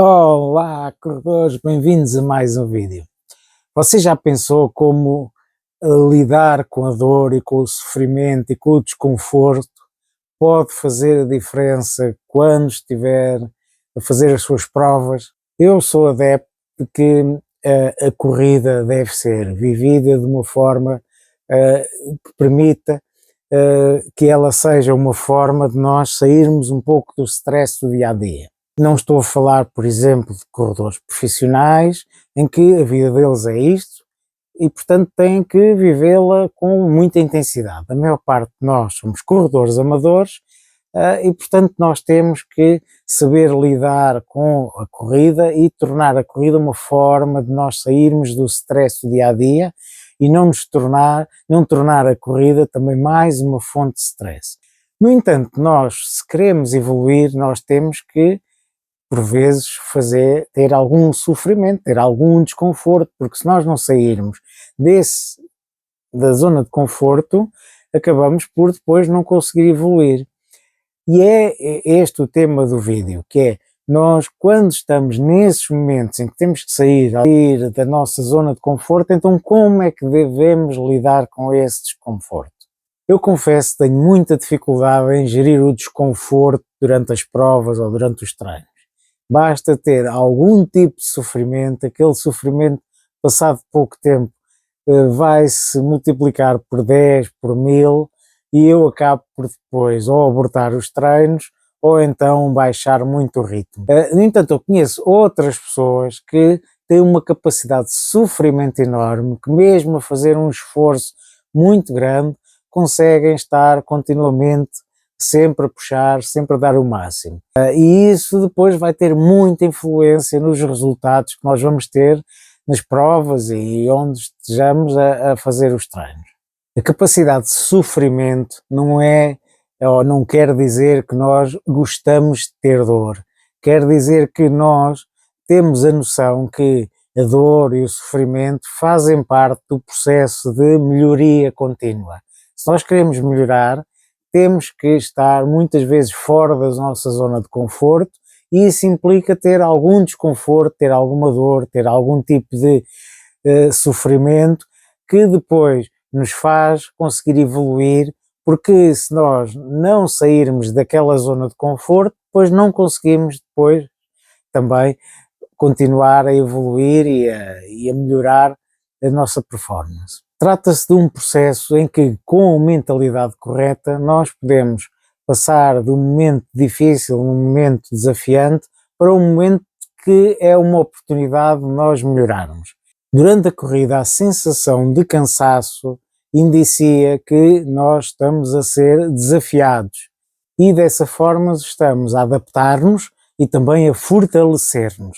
Olá, corredores, bem-vindos a mais um vídeo. Você já pensou como lidar com a dor e com o sofrimento e com o desconforto pode fazer a diferença quando estiver a fazer as suas provas? Eu sou adepto de que a corrida deve ser vivida de uma forma que permita que ela seja uma forma de nós sairmos um pouco do stress do dia a dia. Não estou a falar, por exemplo, de corredores profissionais, em que a vida deles é isto e, portanto, têm que vivê-la com muita intensidade. A maior parte de nós somos corredores amadores e, portanto, nós temos que saber lidar com a corrida e tornar a corrida uma forma de nós sairmos do stress do dia a dia e não tornar a corrida também mais uma fonte de stress. No entanto, nós, se queremos evoluir, nós temos que por vezes ter algum sofrimento, ter algum desconforto, porque se nós não sairmos da zona de conforto, acabamos por depois não conseguir evoluir. E é este o tema do vídeo, que é nós quando estamos nesses momentos em que temos que sair da nossa zona de conforto, então como é que devemos lidar com esse desconforto? Eu confesso que tenho muita dificuldade em gerir o desconforto durante as provas ou durante os treinos. Basta ter algum tipo de sofrimento, aquele sofrimento passado pouco tempo vai se multiplicar por 10, por 1000 e eu acabo por depois ou abortar os treinos ou então baixar muito o ritmo. No entanto, eu conheço outras pessoas que têm uma capacidade de sofrimento enorme, que mesmo a fazer um esforço muito grande, conseguem estar continuamente sempre a puxar, sempre a dar o máximo. E isso depois vai ter muita influência nos resultados que nós vamos ter nas provas e onde estejamos a fazer os treinos. A capacidade de sofrimento não é, ou não quer dizer que nós gostamos de ter dor, quer dizer que nós temos a noção que a dor e o sofrimento fazem parte do processo de melhoria contínua. Se nós queremos melhorar, temos que estar muitas vezes fora da nossa zona de conforto e isso implica ter algum desconforto, ter alguma dor, ter algum tipo de sofrimento que depois nos faz conseguir evoluir, porque se nós não sairmos daquela zona de conforto, depois não conseguimos depois também continuar a evoluir e a melhorar a nossa performance. Trata-se de um processo em que, com a mentalidade correta, nós podemos passar de um momento difícil, um momento desafiante, para um momento que é uma oportunidade de nós melhorarmos. Durante a corrida, a sensação de cansaço indicia que nós estamos a ser desafiados e dessa forma estamos a adaptar-nos e também a fortalecer-nos.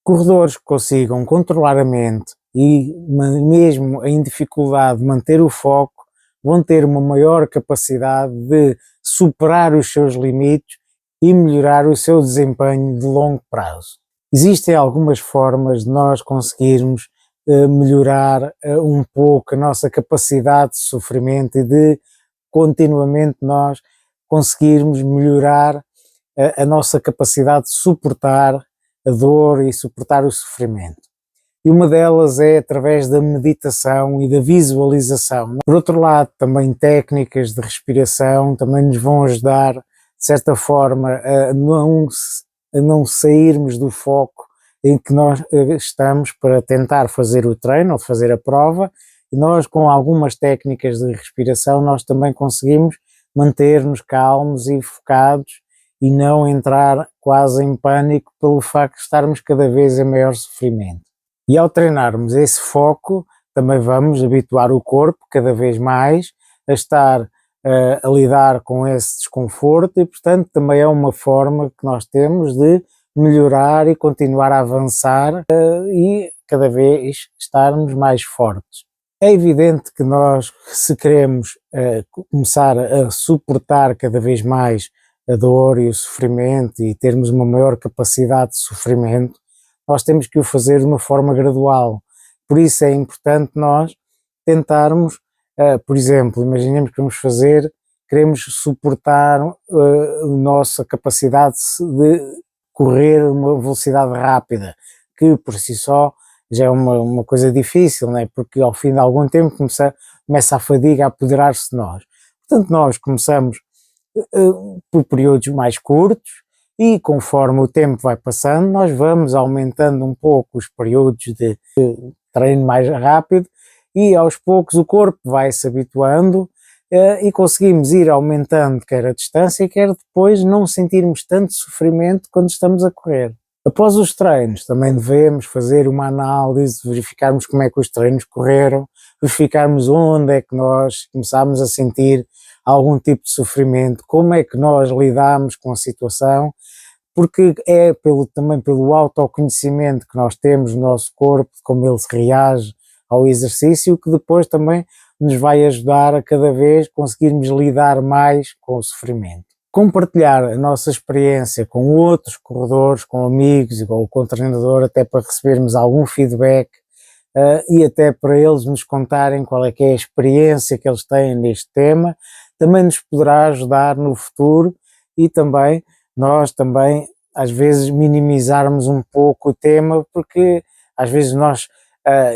Corredores que consigam controlar a mente e mesmo em dificuldade de manter o foco, vão ter uma maior capacidade de superar os seus limites e melhorar o seu desempenho de longo prazo. Existem algumas formas de nós conseguirmos melhorar um pouco a nossa capacidade de sofrimento e de continuamente nós conseguirmos melhorar a nossa capacidade de suportar a dor e suportar o sofrimento. E uma delas é através da meditação e da visualização. Por outro lado, também técnicas de respiração também nos vão ajudar, de certa forma, a não sairmos do foco em que nós estamos para tentar fazer o treino ou fazer a prova. E nós, com algumas técnicas de respiração, nós também conseguimos manter-nos calmos e focados e não entrar quase em pânico pelo facto de estarmos cada vez em maior sofrimento. E ao treinarmos esse foco, também vamos habituar o corpo cada vez mais a estar a lidar com esse desconforto e, portanto, também é uma forma que nós temos de melhorar e continuar a avançar e cada vez estarmos mais fortes. É evidente que nós, se queremos começar a suportar cada vez mais a dor e o sofrimento e termos uma maior capacidade de sofrimento, nós temos que o fazer de uma forma gradual. Por isso é importante nós tentarmos, por exemplo, imaginemos que queremos suportar a nossa capacidade de correr uma velocidade rápida, que por si só já é uma coisa difícil, não é? Porque ao fim de algum tempo começa a fadiga a apoderar-se de nós. Portanto, nós começamos por períodos mais curtos e conforme o tempo vai passando, nós vamos aumentando um pouco os períodos de treino mais rápido e aos poucos o corpo vai se habituando e conseguimos ir aumentando quer a distância, quer depois não sentirmos tanto sofrimento quando estamos a correr. Após os treinos também devemos fazer uma análise, verificarmos como é que os treinos correram, verificarmos onde é que nós começámos a sentir algum tipo de sofrimento, como é que nós lidamos com a situação, porque é também pelo autoconhecimento que nós temos no nosso corpo, como ele se reage ao exercício, que depois também nos vai ajudar a cada vez conseguirmos lidar mais com o sofrimento. Compartilhar a nossa experiência com outros corredores, com amigos ou com o treinador, até para recebermos algum feedback e até para eles nos contarem qual é que é a experiência que eles têm neste tema, também nos poderá ajudar no futuro e também nós também às vezes minimizarmos um pouco o tema, porque às vezes nós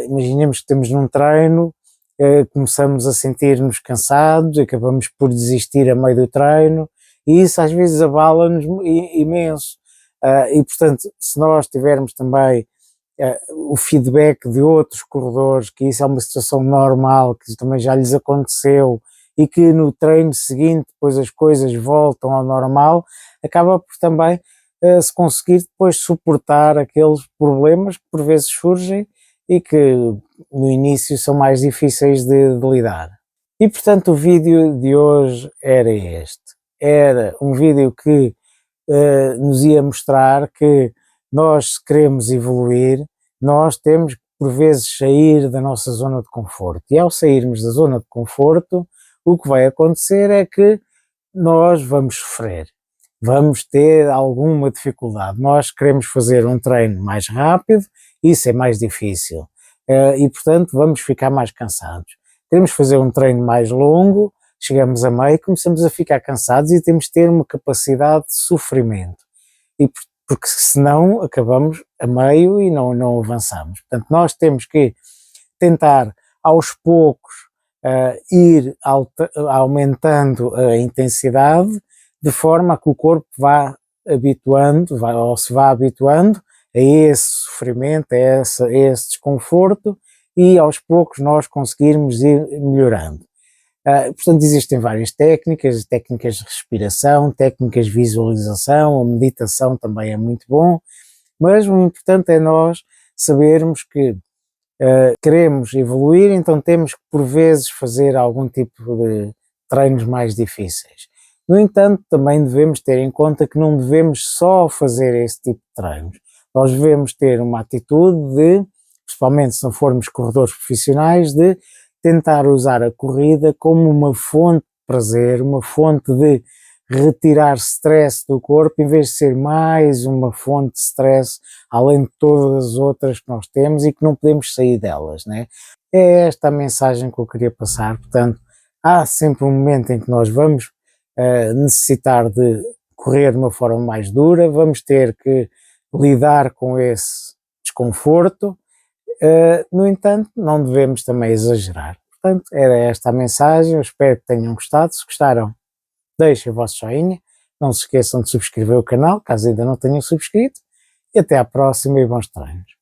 imaginemos que estamos num treino, começamos a sentir-nos cansados, acabamos por desistir a meio do treino e isso às vezes abala-nos imenso e portanto se nós tivermos também o feedback de outros corredores, que isso é uma situação normal, que também já lhes aconteceu e que no treino seguinte depois as coisas voltam ao normal, acaba por também se conseguir depois suportar aqueles problemas que por vezes surgem e que no início são mais difíceis de lidar. E portanto o vídeo de hoje era este. Era um vídeo que nos ia mostrar que nós, se queremos evoluir, nós temos que por vezes sair da nossa zona de conforto. E ao sairmos da zona de conforto, o que vai acontecer é que nós vamos sofrer, vamos ter alguma dificuldade. Nós queremos fazer um treino mais rápido, isso é mais difícil e portanto vamos ficar mais cansados. Queremos fazer um treino mais longo, chegamos a meio, começamos a ficar cansados e temos de ter uma capacidade de sofrimento, e porque senão acabamos a meio e não avançamos. Portanto, nós temos que tentar aos poucos ir aumentando a intensidade, de forma a que o corpo vá habituando, ou se vá habituando a esse sofrimento, a esse desconforto, e aos poucos nós conseguirmos ir melhorando. Portanto, existem várias técnicas de respiração, técnicas de visualização, a meditação também é muito bom, mas o importante é nós sabermos que queremos evoluir, então temos que por vezes fazer algum tipo de treinos mais difíceis. No entanto, também devemos ter em conta que não devemos só fazer esse tipo de treinos. Nós devemos ter uma atitude de, principalmente se não formos corredores profissionais, de tentar usar a corrida como uma fonte de prazer, uma fonte de retirar stress do corpo, em vez de ser mais uma fonte de stress, além de todas as outras que nós temos e que não podemos sair delas, né? É esta a mensagem que eu queria passar. Portanto, há sempre um momento em que nós vamos necessitar de correr de uma forma mais dura, vamos ter que lidar com esse desconforto, no entanto, não devemos também exagerar. Portanto, era esta a mensagem, eu espero que tenham gostado. Se gostaram, deixem o vosso joinha, não se esqueçam de subscrever o canal, caso ainda não tenham subscrito, e até à próxima e bons treinos.